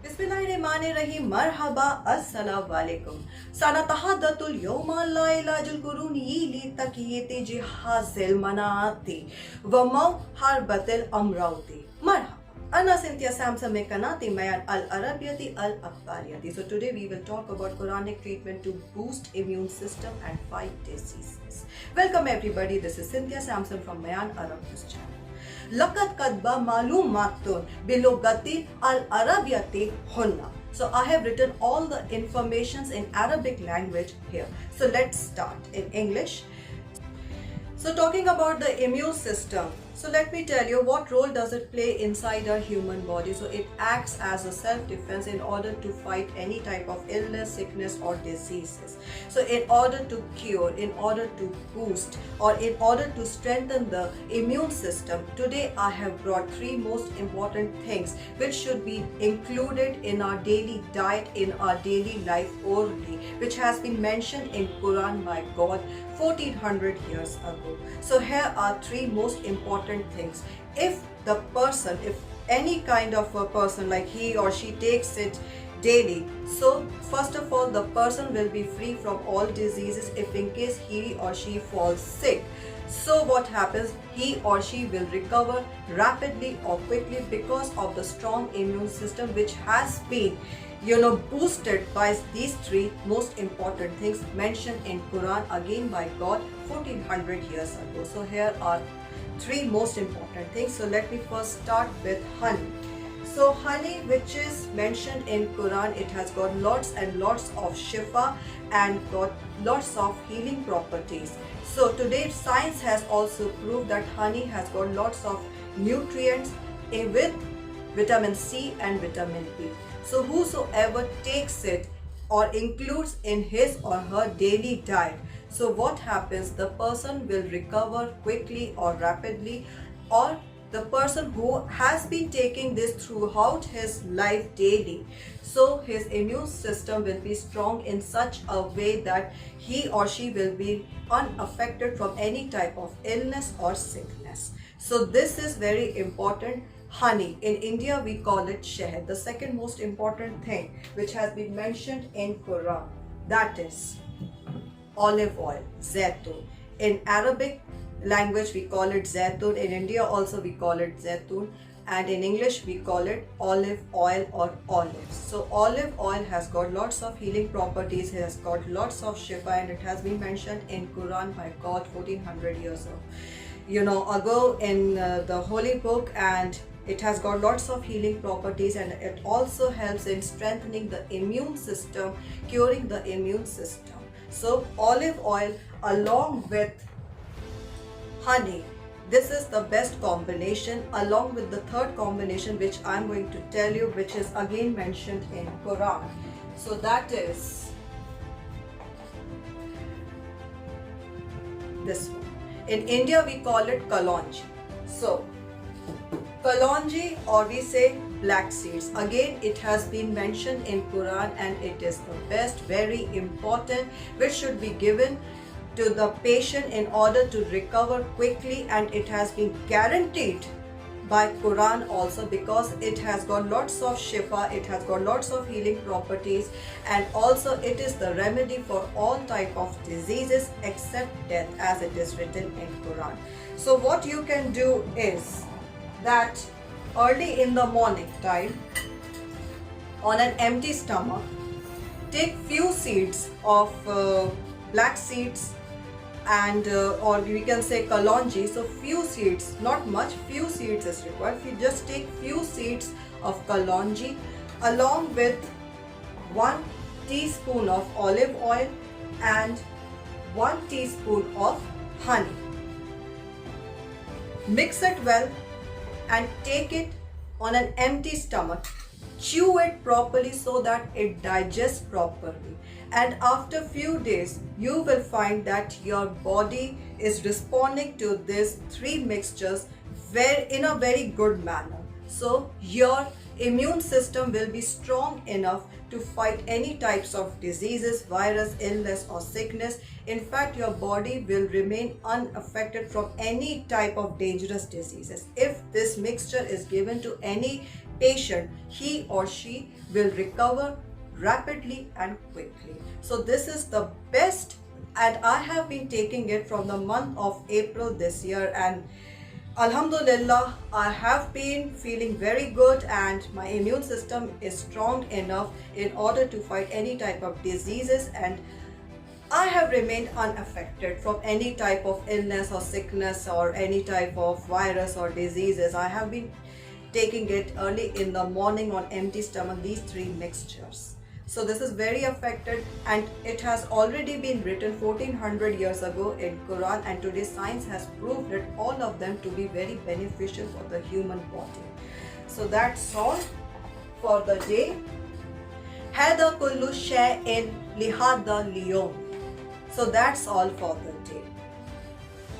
बिस्मिल्लाहिर्रहमानिर्रहीम मरहबा अस्सलाम वालेकुम सनतहद्दतुल यौमा ला इलाजुल कुरूनी ली तकियति जिहाजिल मनाती व मौहरबतिल अमराउती मरहबा Anna Cynthia Samson Mekanati Mayan Al Arabiyati Al Akbariyati. So today we will talk about Quranic treatment to boost immune system and fight diseases. Welcome everybody. This is Cynthia Samson from Mayan Arab News channel. लक़द कतबा मालूमातुन बिलुगति al Arabiyati hunna. So I have written all the informations in Arabic language here. So let's start in English. So talking about the immune system, so let me tell you what role does it play inside our human body. So it acts as a self-defense in order to fight any type of illness, sickness or diseases. So in order to cure, in order to boost or in order to strengthen the immune system, today I have brought three most important things which should be included in our daily diet, in our daily life orally, which has been mentioned in Quran by God 1400 years ago. So here are three most important things. If the person, if any kind of a person, like he or she takes it daily, so first of all the person will be free from all diseases. If in case he or she falls sick, so what happens, he or she will recover rapidly or quickly because of the strong immune system which has been boosted by these three most important things mentioned in Quran again by God 1400 years ago. So here are three most important things. So let me first start with honey. So honey, which is mentioned in Quran, it has got lots and lots of shifa and got lots of healing properties. So today science has also proved that honey has got lots of nutrients with vitamin C and vitamin B. So whosoever takes it or includes in his or her daily diet, so what happens, the person will recover quickly or rapidly, or the person who has been taking this throughout his life daily, so his immune system will be strong in such a way that he or she will be unaffected from any type of illness or sickness. So this is very important. Honey, in India we call it shahad. The second most important thing which has been mentioned in Quran, that is olive oil, zaitun. In Arabic language we call it zaitun. In India also we call it zaitun, and in English we call it olive oil or olives. So olive oil has got lots of healing properties, it has got lots of shifa, and it has been mentioned in Quran by God 1400 years ago in the holy book, and it has got lots of healing properties, and it also helps in strengthening the immune system, curing the immune system. So olive oil along with honey, this is the best combination, along with the third combination which I am going to tell you, which is again mentioned in Quran. So that is this one. In India we call it kalonji. So kalonji, or we say black seeds, again it has been mentioned in Quran, and it is the best, very important, which should be given to the patient in order to recover quickly, and it has been guaranteed by Quran also because it has got lots of shifa, it has got lots of healing properties, and also it is the remedy for all type of diseases except death, as it is written in Quran. So what you can do is that early in the morning time, on an empty stomach, take few seeds of black seeds and or we can say kalonji. So few seeds, not much, few seeds is required. You just take few seeds of kalonji along with 1 teaspoon of olive oil and 1 teaspoon of honey. Mix it well and take it on an empty stomach. Chew it properly so that it digests properly, and after few days you will find that your body is responding to these three mixtures in a very good manner. So your immune system will be strong enough to fight any types of diseases, virus, illness or sickness. In fact, your body will remain unaffected from any type of dangerous diseases. If this mixture is given to any patient, he or she will recover rapidly and quickly. So this is the best, and I have been taking it from the month of April this year, and Alhamdulillah, I have been feeling very good and my immune system is strong enough in order to fight any type of diseases, and I have remained unaffected from any type of illness or sickness or any type of virus or diseases. I have been taking it early in the morning on empty stomach, these three mixtures. So this is very affected, and it has already been written 1400 years ago in Quran, and today science has proved it, all of them, to be very beneficial for the human body. So that's all for the day. Hada kullu shay'in lihada liyom. So that's all for the day.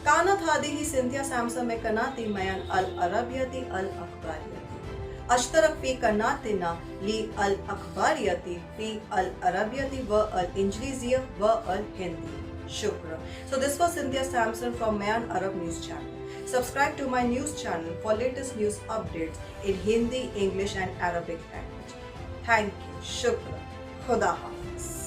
كانت هذه سينثيا سامسون من قناة ميان العربية الأخبارية. أشترك في قناتنا للأخبارية في العربية والإنجليزية والهندي. شكرا. So this was Cynthia Samson from Mayan Arab News Channel. Subscribe to my news channel for latest news updates in Hindi, English and Arabic language. Thank you. Shukra. Khuda Hafiz.